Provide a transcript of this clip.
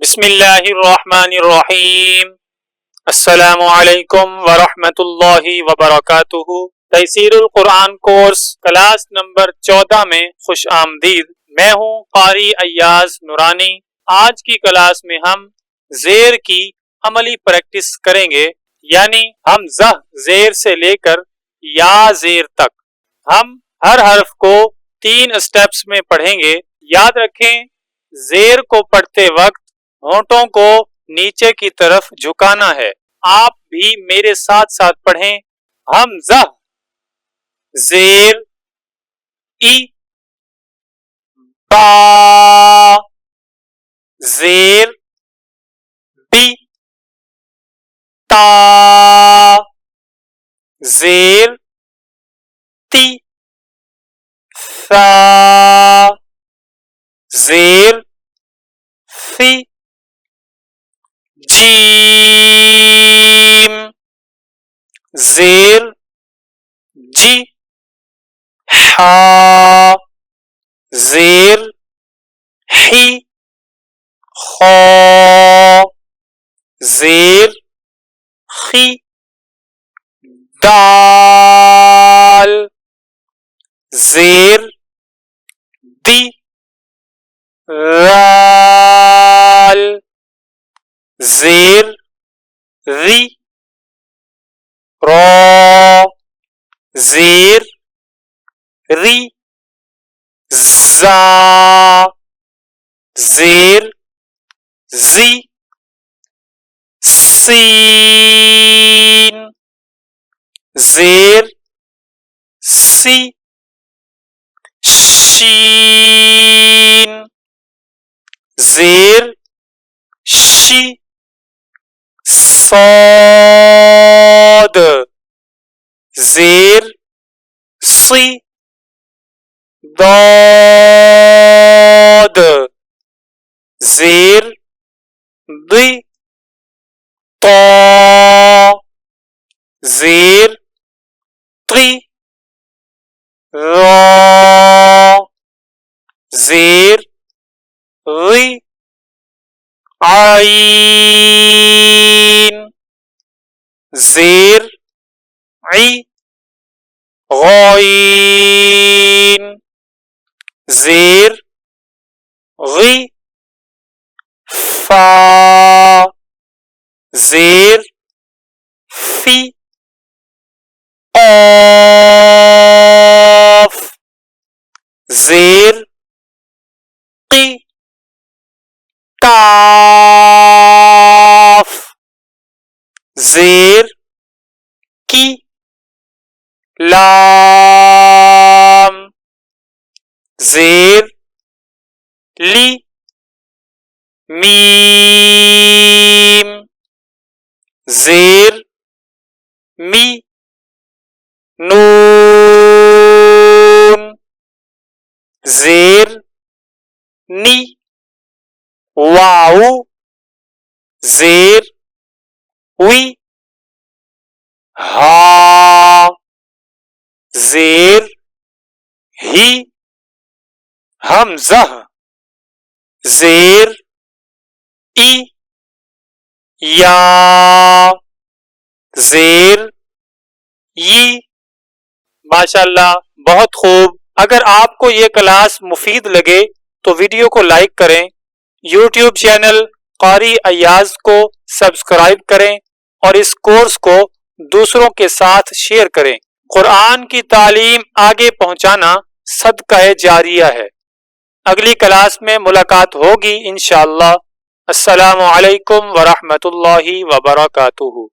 بسم اللہ الرحمن الرحیم۔ السلام علیکم ورحمۃ اللہ وبرکاتہ۔ تفسیر القرآن کورس کلاس نمبر 14 میں خوش آمدید۔ میں ہوں قاری ایاز نورانی۔ آج کی کلاس میں ہم زیر کی عملی پریکٹس کریں گے، یعنی ہم زیر سے لے کر یا زیر تک ہم ہر حرف کو 3 اسٹیپس میں پڑھیں گے۔ یاد رکھیں، زیر کو پڑھتے وقت ہونٹوں کو نیچے کی طرف جھکانا ہے۔ آپ بھی میرے ساتھ ساتھ پڑھیں۔ حمزہ، زیر ای، با، زیر بی، تا، زیر تی، ثا، زیر ثی، جیم، زیر جی، حا، زیر حی، خا، زیر خی، دال، زیر دی، رال، زیر ری، را، زیر ری، زا، زیر زی، سین، زیر سی، شین، زیر شی، صاد، زیر صی، ضاد، زیر ضی، طا، زیر طی، ظا، زیر غی، عین، زیر عی، غین، زیر غی، فا، زیر فی، قاف، زیر قی، کاف، زیر کی، لام، زیر لی، میم، زیر می، نون، زیر نی، واو، زیر وی، ہا، زیر ہی، حمزہ، زیر ای، یا، زیر ی۔ ماشاءاللہ، بہت خوب۔ اگر آپ کو یہ کلاس مفید لگے تو ویڈیو کو لائک کریں، یوٹیوب چینل قاری ایاز کو سبسکرائب کریں اور اس کورس کو دوسروں کے ساتھ شیئر کریں۔ قرآن کی تعلیم آگے پہنچانا صدقہ جاریہ ہے۔ اگلی کلاس میں ملاقات ہوگی انشاءاللہ۔ السلام علیکم ورحمۃ اللہ وبرکاتہ۔